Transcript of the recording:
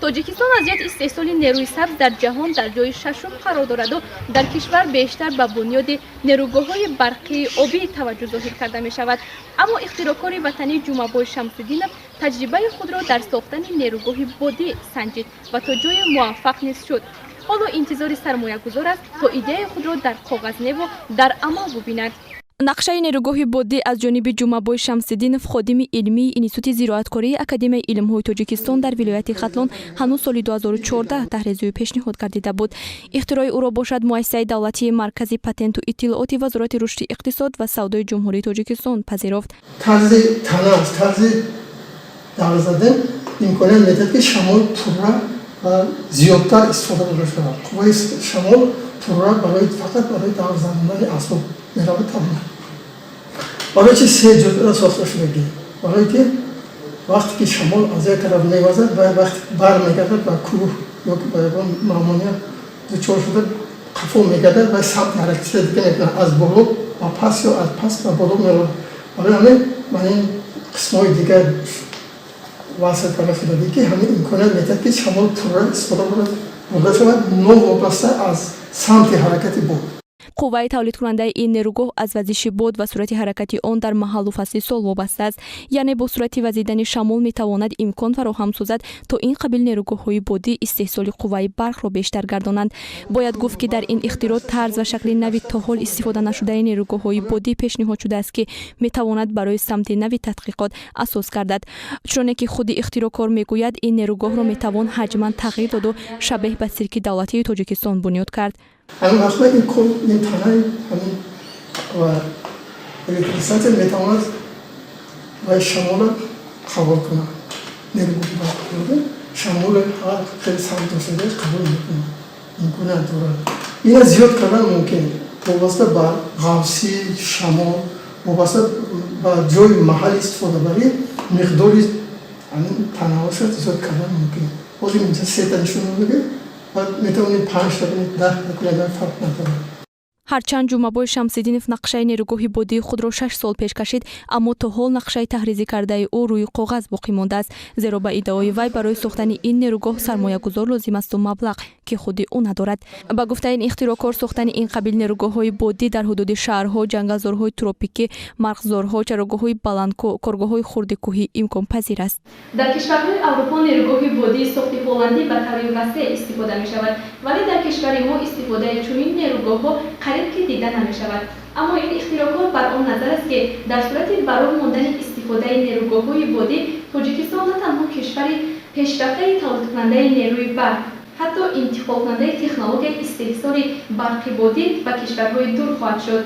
тоҷикистон аз ҷиҳати истеҳсоли нерӯи сабз дар ҷаҳон дар ҷойи шашум қарор дораду дар кишвар бештар ба бунёди нерӯгоҳҳои барқии обӣ таваҷҷӯҳ зоҳир карда мешавад. аммо ихтироъкори ватанӣ ҷумъабой шамсиддинов таҷрибаи худро дар сохтани нерӯгоҳи бодӣ санҷид ва то ҷое муваффақ низ шуд. ҳоло интизори сармоягузор аст то идеяи худро дар коғазневу дар амал бубинад. нақшаи нерӯгоҳи бодӣ аз ҷониби ҷумъабой шамсиддинов ходими илмии институти зироаткории академияи илмҳои тоҷикистон дар вилояти хатлон ҳанӯз соли 2014 таҳризӯи пешниҳод гардида буд. ихтирои ӯро бошад муассисаи давлатии маркази патенту иттилооти вазорати рушди иқтисод ва савдои ҷумҳурии тоҷикистон пазирофт. тарзи таназ тарзи давзадан имконият медиҳад ки шамол пурра ва зиёдтар истифода бурда шавад. қувваи шамол пурра фақат барои давзандани асбоб меравад табна. барои чи се ҷузъа сохта шудагӣ. барои ки вақте ки шамол аз як тараф мевазад ва вақте бармегардад ба кӯҳ ёки ба ягон маъмуният дучор шуда қафо мегардад ва самти ҳаракати дига мекунад. аз боло ба пас ё аз пас ба боло меравад. барои ҳамин ба ин қисмҳои дигар васл карда шудагӣ ки ҳамин имконият медиҳад ки шамол пурра истифода бурда шавад новобаста аз самти ҳаракати бод. қувваи тавлидкунандаи ин нерӯгоҳ аз вазиши бод ва сурати ҳаракати он дар маҳаллу фасли сол вобаста аст. яъне бо сурати вазидани шамол метавонад имкон фароҳам созад то ин қабил нерӯгоҳҳои бодӣ истеҳсоли қувваи барқро бештар гардонанд. бояд гуфт ки дар ин ихтироъ тарз ва шакли нави то ҳол истифода нашудаи нерӯгоҳҳои бодӣ пешниҳод шудааст ки метавонад барои самти нави тадқиқот асос гардад. чуноне ки худи ихтироъкор мегӯяд ин нерӯгоҳро метавон ҳаҷман тағйир доду шабеҳ ба сирки давлатии тоҷикистон бунёд кард. ҳамин вақта ин танаи ҳамин ва электрисития метавонад ва шамола қабул кунад. нерӯи барқи шамола ҳар хеле самтдошуда қабул мекунад. имконият дорад. ина зиёд кардан мумкин вобаста ба ғавси шамол вобаста ба ҷои маҳалли истифодабарӣ миқдори ҳамин танаҳоша зиёд кардан мумкин. ҳозир инҷа сета нишон мебаред метавонید 5 تا 10 تا کلمه فرق نداره. ҳарчанд ҷумъабой шамсиддинов нақшаи нерӯгоҳи бодии худро 6 сол пеш кашид, аммо то ҳол нақшаи таҳризӣ кардаи ӯ рӯи коғаз боқӣ мондааст, зеро ба иддаои вай барои сохтани ин нерӯгоҳ сармоягузор лозим асту маблағ ки худи ӯ надорад. ба гуфтаи ин ихтироъкор сохтани ин қабил нерӯгоҳҳои бодӣ дар ҳудуди шаҳрҳо, ҷангалзорҳои тропикӣ, марғзорҳо, чарогоҳҳои баландкӯҳ, коргоҳҳои хурди кӯҳӣ имконпазир аст. дар кишварҳои аврупо нерӯгоҳи бодии сохти ҳолландӣ ба таври васеъ истифода мешавад, вале дар кишвари мо истифодаи чунин нерӯгоҳҳо ки дида намешавад. аммо ин ихтироъкор бар он назар аст ки дар сурати барои мондани истифодаи нерӯгоҳҳои бодӣ тоҷикистон на танҳо кишвари пешрафтаи тавлидкунандаи нерӯи барқ, ҳатто интиқолкунандаи технологияи истеҳсоли барқи бодӣ ба кишварҳои дур хоҳад шуд.